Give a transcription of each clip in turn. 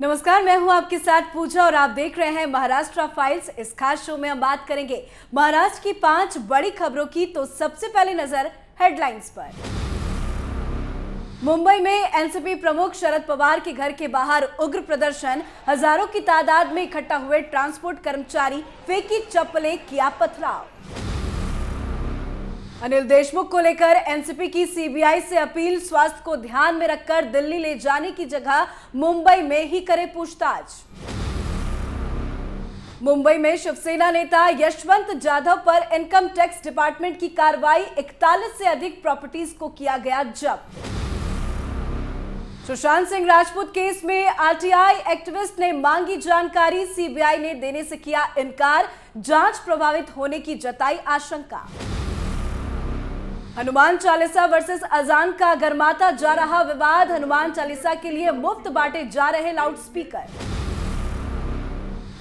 नमस्कार, मैं हूं आपके साथ पूजा और आप देख रहे हैं महाराष्ट्र फाइल्स। इस खास शो में हम बात करेंगे महाराष्ट्र की 5 बड़ी खबरों की। तो सबसे पहले नजर हेडलाइंस पर। मुंबई में एनसीपी प्रमुख शरद पवार के घर के बाहर उग्र प्रदर्शन, हजारों की तादाद में इकट्ठा हुए ट्रांसपोर्ट कर्मचारी, फेंकी चप्पलें, किया पथराव। अनिल देशमुख को लेकर एनसीपी की सीबीआई से अपील, स्वास्थ्य को ध्यान में रखकर दिल्ली ले जाने की जगह मुंबई में ही करे पूछताछ। मुंबई में शिवसेना नेता यशवंत जाधव पर इनकम टैक्स डिपार्टमेंट की कार्रवाई, 41 से अधिक प्रॉपर्टीज को किया गया जब्त। सुशांत सिंह राजपूत केस में आरटीआई एक्टिविस्ट ने मांगी जानकारी, सीबीआई ने देने से किया इनकार, जांच प्रभावित होने की जताई आशंका। हनुमान चालीसा वर्सेस अजान का गर्माता जा रहा विवाद, हनुमान चालीसा के लिए मुफ्त बांटे जा रहे लाउडस्पीकर।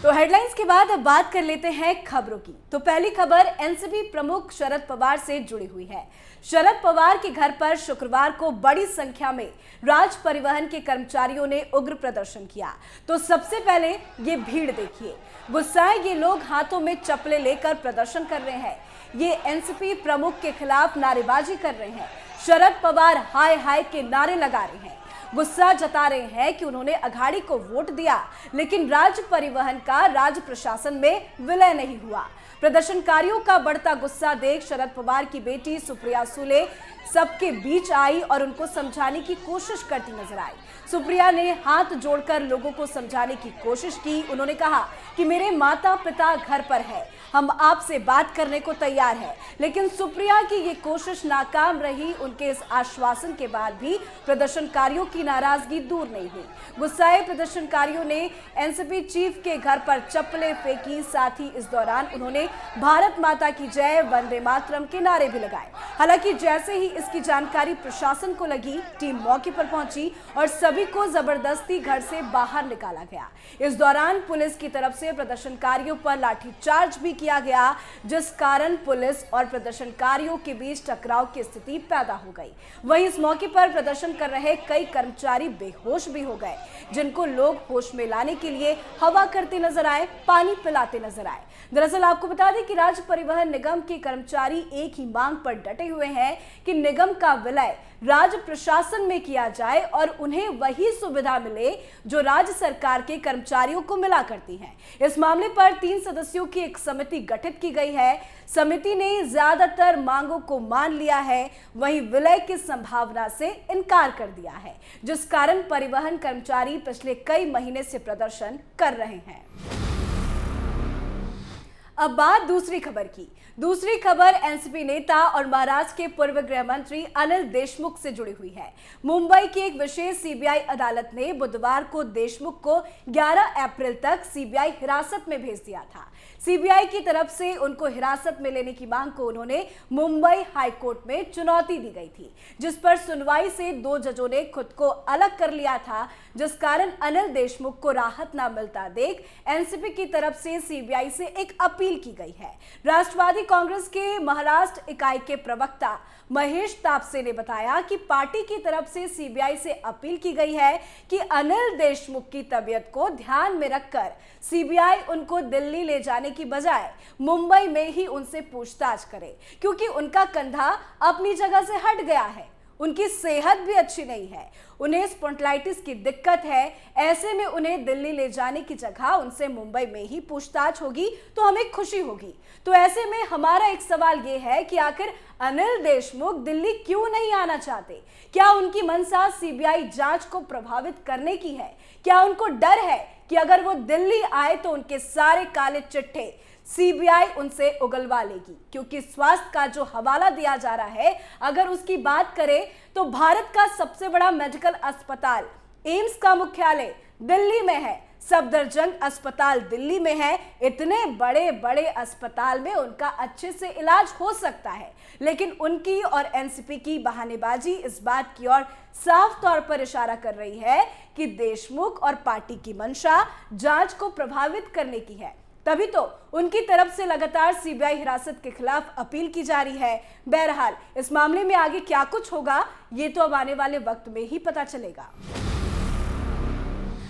तो हेडलाइंस के बाद अब बात कर लेते हैं खबरों की। तो पहली खबर एनसीपी प्रमुख शरद पवार से जुड़ी हुई है। शरद पवार के घर पर शुक्रवार को बड़ी संख्या में राज परिवहन के कर्मचारियों ने उग्र प्रदर्शन किया। तो सबसे पहले ये भीड़ देखिए। गुस्साए ये लोग हाथों में चप्पलें लेकर प्रदर्शन कर रहे हैं। ये एनसीपी प्रमुख के खिलाफ नारेबाजी कर रहे हैं। शरद पवार हाय हाय के नारे लगा रहे हैं। गुस्सा जता रहे हैं कि उन्होंने अघाड़ी को वोट दिया, लेकिन राज्य परिवहन का राज्य प्रशासन में विलय नहीं हुआ। प्रदर्शनकारियों का बढ़ता गुस्सा देख शरद पवार की बेटी सुप्रिया सुले सबके बीच आई और उनको समझाने की कोशिश करती नजर आई। सुप्रिया ने हाथ जोड़कर लोगों को समझाने की कोशिश की। उन्होंने कहा कि मेरे माता पिता घर पर है, हम आपसे बात करने को तैयार हैं। लेकिन सुप्रिया की ये कोशिश नाकाम रही। उनके इस आश्वासन के बाद भी प्रदर्शनकारियों की नाराजगी दूर नहीं हुई। गुस्साए प्रदर्शनकारियों ने एनसीपी चीफ के घर पर चप्पलें फेंकी। साथ ही इस दौरान उन्होंने भारत माता की जय, वंदे मातरम के नारे भी लगाए। हालांकि जैसे ही इसकी जानकारी प्रशासन को लगी, टीम मौके पर पहुंची और सभी को जबरदस्ती घर से बाहर निकाला गया। इस दौरान पुलिस की तरफ से प्रदर्शनकारियों पर लाठीचार्ज भी किया गया, जिस कारण पुलिस और प्रदर्शनकारियों के बीच टकराव की स्थिति पैदा हो गई। वहीं इस मौके पर प्रदर्शन कर रहे कई कर्मचारी बेहोश भी हो गए, जिनको लोग होश में लाने के लिए हवा करते नजर आए, पानी पिलाते नजर आए। दरअसल आपको बता दें कि राज्य परिवहन निगम के कर्मचारी एक ही मांग पर डटे हुए हैं कि निगम का विलय राज्य प्रशासन में किया जाए और उन्हें वही सुविधा मिले जो राज्य सरकार के कर्मचारियों को मिला करती है। इस मामले पर 3 सदस्यों की एक समिति गठित की गई है। समिति ने ज्यादातर मांगों को मान लिया है, वहीं विलय की संभावना से इनकार कर दिया है, जिस कारण परिवहन कर्मचारी पिछले कई महीने से प्रदर्शन कर रहे हैं। अब बात दूसरी खबर की। दूसरी खबर एनसीपी नेता और महाराष्ट्र के पूर्व गृह मंत्री अनिल देशमुख से जुड़ी हुई है। मुंबई की एक विशेष सीबीआई अदालत ने बुधवार को देशमुख को 11 अप्रैल तक सीबीआई हिरासत में भेज दिया था। सीबीआई की तरफ से उनको हिरासत में लेने की मांग को उन्होंने मुंबई हाईकोर्ट में चुनौती दी गई थी, जिस पर सुनवाई से 2 जजों ने खुद को अलग कर लिया था, जिस कारण अनिल देशमुख को राहत न मिलता देख एनसीपी की तरफ से सीबीआई से एक अपील की गई है। राष्ट्रवादी कांग्रेस के महाराष्ट्र इकाई के प्रवक्ता महेश तापसे ने बताया कि पार्टी की तरफ से सीबीआई से अपील की गई है कि अनिल देशमुख की तबीयत को ध्यान में रखकर सीबीआई उनको दिल्ली ले जाने की बजाय मुंबई में ही उनसे पूछताछ करे, क्योंकि उनका कंधा अपनी जगह से हट गया है। उनकी सेहत भी अच्छी नहीं है, उन्हें स्पॉन्डिलाइटिस की दिक्कत है। ऐसे में उन्हें दिल्ली ले जाने की जगह उनसे मुंबई में ही पूछताछ होगी तो हमें खुशी होगी। तो ऐसे में हमारा एक सवाल ये है कि आखिर अनिल देशमुख दिल्ली क्यों नहीं आना चाहते? क्या उनकी मंशा सीबीआई जांच को प्रभावित करने की है? क्या उनको डर है कि अगर वो दिल्ली आए तो उनके सारे काले चिट्ठे सीबीआई उनसे उगलवा लेगी? क्योंकि स्वास्थ्य का जो हवाला दिया जा रहा है, अगर उसकी बात करें तो भारत का सबसे बड़ा मेडिकल अस्पताल एम्स का मुख्यालय दिल्ली में है, सफदरजंग अस्पताल दिल्ली में है। इतने बड़े बड़े अस्पताल में उनका अच्छे से इलाज हो सकता है, लेकिन उनकी और एनसीपी की बहानेबाजी इस बात की ओर साफ तौर पर इशारा कर रही है कि देशमुख और पार्टी की मंशा जांच को प्रभावित करने की है। तभी तो उनकी तरफ से लगातार सीबीआई हिरासत के खिलाफ अपील की जा रही है। बहरहाल इस मामले में आगे क्या कुछ होगा, ये तो अब आने वाले वक्त में ही पता चलेगा।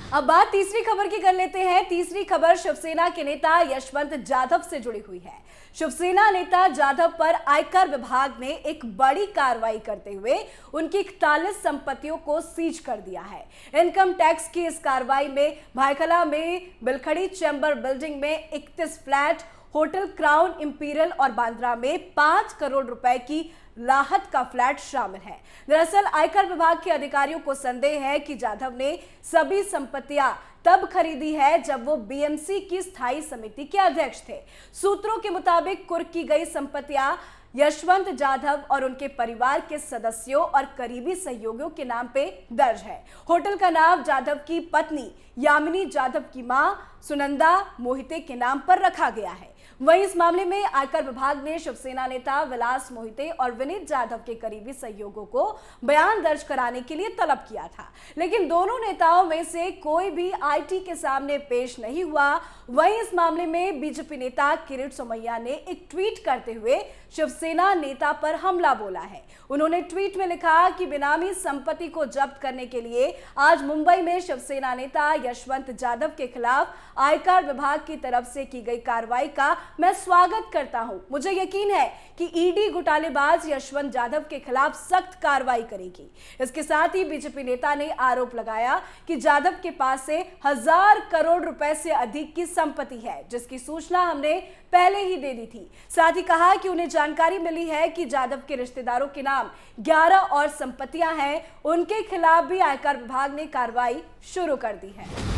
अब बात तीसरी खबर की कर लेते हैं। तीसरी खबर शिवसेना के नेता यशवंत जाधव से जुड़ी हुई है। शिवसेना नेता जाधव पर आयकर विभाग ने एक बड़ी कार्रवाई करते हुए उनकी 41 संपत्तियों को सीज कर दिया है। इनकम टैक्स की इस कार्रवाई में भायखला में बिलखड़ी चैम्बर बिल्डिंग में 31 फ्लैट, होटल क्राउन इंपीरियल और बांद्रा में 5 करोड़ रुपए की राहत का फ्लैट शामिल है। दरअसल आयकर विभाग के अधिकारियों को संदेह है कि जाधव ने सभी संपत्तियां तब खरीदी है जब वो बीएमसी की स्थायी समिति के अध्यक्ष थे। सूत्रों के मुताबिक कुर्क की गई संपत्तियां यशवंत जाधव और उनके परिवार के सदस्यों और करीबी सहयोगियों के नाम पे दर्ज है। होटल का नाम जाधव की पत्नी यामिनी जाधव की मां सुनंदा मोहिते के नाम पर रखा गया है। वहीं इस मामले में आयकर विभाग ने शिवसेना नेता विलास मोहिते और विनीत जाधव के करीबी सहयोगियों को बयान दर्ज कराने के लिए तलब किया था, लेकिन दोनों नेताओं में से कोई भी आईटी के सामने पेश नहीं हुआ। वहीं इस मामले में बीजेपी नेता किरीट सोमैया ने एक ट्वीट करते हुए शिवसेना नेता पर हमला बोला है। उन्होंने ट्वीट में लिखा कि बेनामी संपत्ति को जब्त करने के लिए आज मुंबई में शिवसेना नेता यशवंत जाधव के खिलाफ आयकर विभाग की तरफ से की गई कार्रवाई का मैं स्वागत करता हूं। मुझे यकीन है कि ईडी घोटालेबाज यशवंत जाधव के खिलाफ सख्त कार्रवाई करेगी। इसके साथ ही बीजेपी नेता ने आरोप लगाया कि जाधव के पास से 1000 करोड़ रुपए से अधिक की संपत्ति है, जिसकी सूचना हमने पहले ही दे दी थी। साथ ही कहा कि उन्हें जानकारी मिली है कि जाधव के रिश्तेदारों के नाम 11 और संपत्तियां हैं। उनके खिलाफ भी आयकर विभाग ने कार्रवाई शुरू कर दी है।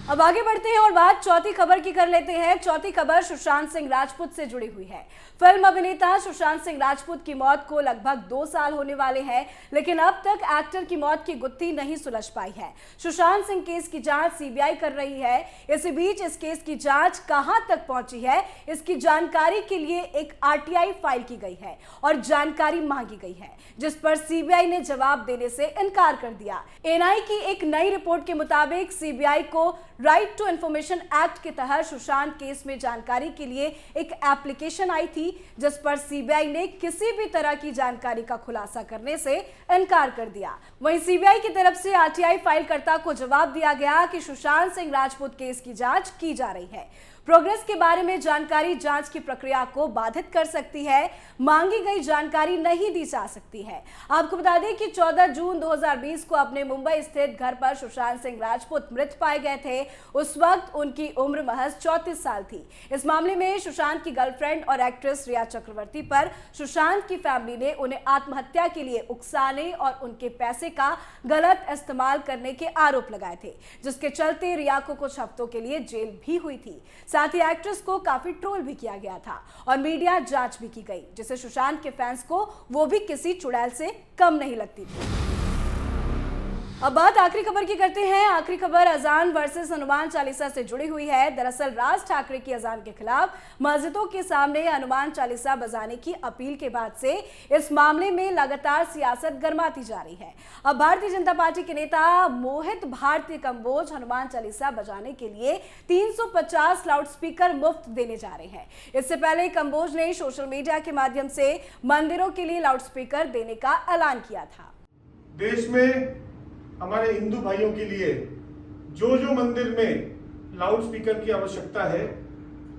अब आगे बढ़ते हैं और बात चौथी खबर की कर लेते हैं। चौथी खबर सुशांत सिंह राजपूत से जुड़ी हुई है। फिल्म अभिनेता सुशांत सिंह राजपूत की मौत को लगभग 2 साल होने वाले हैं, लेकिन अब तक एक्टर की मौत की गुत्थी नहीं सुलझ पाई है। सुशांत सिंह केस की जांच सीबीआई कर रही है। इसी बीच इस केस की जांच कहां तक पहुंची है, इसकी जानकारी के लिए एक आरटीआई फाइल की गई है और जानकारी मांगी गई है, जिस पर सीबीआई ने जवाब देने से इनकार कर दिया। एनआई की एक नई रिपोर्ट के मुताबिक सीबीआई को राइट टू इंफॉर्मेशन एक्ट के तहत सुशांत केस में जानकारी के लिए एक एप्लीकेशन आई थी, जिस पर सीबीआई ने किसी भी तरह की जानकारी का खुलासा करने से इनकार कर दिया। वहीं सीबीआई की तरफ से आरटीआई फाइलकर्ता को जवाब दिया गया कि सुशांत सिंह राजपूत केस की जांच की जा रही है। प्रोग्रेस के बारे में जानकारी जांच की प्रक्रिया को बाधित कर सकती है। मांगी गई जानकारी नहीं दी जा सकती है। आपको बता दें कि 14 जून 2020 को अपने मुंबई स्थित घर पर सुशांत सिंह राजपूत मृत पाए गए थे। उस वक्त उनकी उम्र महज 34 साल थी। इस मामले में सुशांत की गर्लफ्रेंड और एक्ट्रेस रिया चक्रवर्ती पर सुशांत की फैमिली ने उन्हें आत्महत्या के लिए उकसाने और उनके पैसे का गलत इस्तेमाल करने के आरोप लगाए थे, जिसके चलते रिया को कुछ हफ्तों के लिए जेल भी हुई थी। साथ ही एक्ट्रेस को काफी ट्रोल भी किया गया था और मीडिया जांच भी की गई, जिससे सुशांत के फैंस को वो भी किसी चुड़ैल से कम नहीं लगती थी। अब बात आखिरी खबर की करते हैं। आखिरी खबर अजान वर्सेस हनुमान चालीसा से जुड़ी हुई है। दरअसल राज ठाकरे की अजान के खिलाफ मस्जिदों के सामने हनुमान चालीसा बजाने की अपील के बाद से इस मामले में लगातार सियासत गर्माती जा रही है। अब भारतीय जनता पार्टी के नेता मोहित भारती कंबोज हनुमान चालीसा बजाने के लिए 350 लाउडस्पीकर मुफ्त देने जा रहे हैं। इससे पहले कंबोज ने सोशल मीडिया के माध्यम से मंदिरों के लिए लाउडस्पीकर देने का ऐलान किया था। देश में हमारे हिंदू भाइयों के लिए जो मंदिर में लाउड स्पीकर की आवश्यकता है,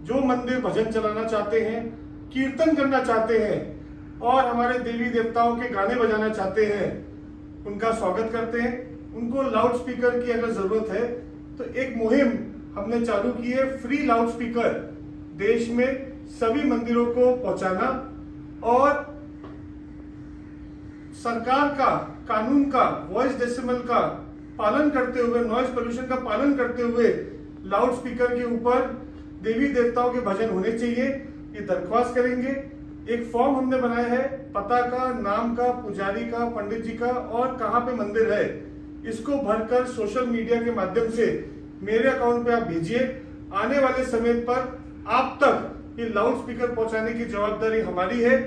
जो मंदिर भजन चलाना चाहते हैं, कीर्तन करना चाहते हैं और हमारे देवी देवताओं के गाने बजाना चाहते हैं, उनका स्वागत करते हैं। उनको लाउड स्पीकर की अगर जरूरत है तो एक मुहिम हमने चालू की है, फ्री लाउड स्पीकर देश में सभी मंदिरों को पहुंचाना और सरकार का कानून का वॉइस डेसिमल का पालन करते हुए, नॉइज पोल्यूशन का पालन करते हुए लाउड स्पीकर के ऊपर देवी देवताओं के भजन होने चाहिए, ये दरख्वास्त करेंगे। एक फॉर्म हमने बनाया है, पता का, नाम का, पुजारी का, पंडित जी का और कहाँ पे मंदिर है, इसको भरकर सोशल मीडिया के माध्यम से मेरे अकाउंट पे आप भेजिए। आने वाले समय पर आप तक ये लाउड स्पीकर पहुंचाने की जवाबदारी हमारी है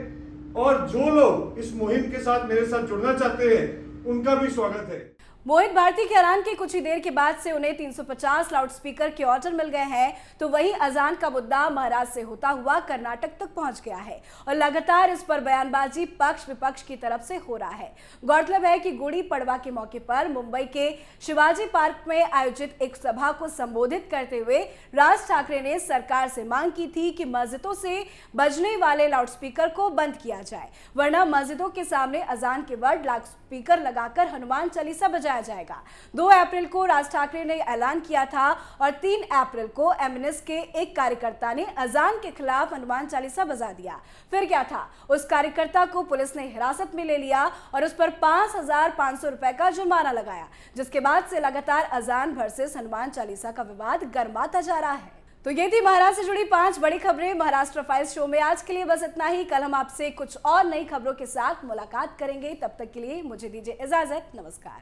और जो लोग इस मुहिम के साथ मेरे साथ जुड़ना चाहते हैं उनका भी स्वागत है। मोहित भारती के ऐलान के कुछ ही देर के बाद से उन्हें 350 लाउडस्पीकर के ऑर्डर मिल गए हैं, तो वहीं अजान का मुद्दा महाराष्ट्र से होता हुआ कर्नाटक तक पहुंच गया है और लगातार इस पर बयानबाजी पक्ष विपक्ष की तरफ से हो रहा है। गौरतलब है कि गुड़ी पड़वा के मौके पर मुंबई के शिवाजी पार्क में आयोजित एक सभा को संबोधित करते हुए राज ठाकरे ने सरकार से मांग की थी कि मस्जिदों से बजने वाले लाउडस्पीकर को बंद किया जाए, वरना मस्जिदों के सामने अजान के वक्त लाउडस्पीकर लगाकर हनुमान चालीसा बजाया जाएगा। 2 अप्रैल को राज ठाकरे ने ऐलान किया था और 3 अप्रैल को एमएनएस के एक कार्यकर्ता ने अजान के खिलाफ हनुमान चालीसा बजा दिया। फिर क्या था, उस कार्यकर्ता को पुलिस ने हिरासत में ले लिया और उस पर 5,500 रुपए का जुर्माना लगाया, जिसके बाद से लगातार अजान वर्सेस हनुमान चालीसा का विवाद गर्माता जा रहा है। तो ये थी महाराष्ट्र से जुड़ी 5 बड़ी खबरें महाराष्ट्र फाइल्स शो में। आज के लिए बस इतना ही। कल हम आपसे कुछ और नई खबरों के साथ मुलाकात करेंगे। तब तक के लिए मुझे दीजिए इजाजत। नमस्कार।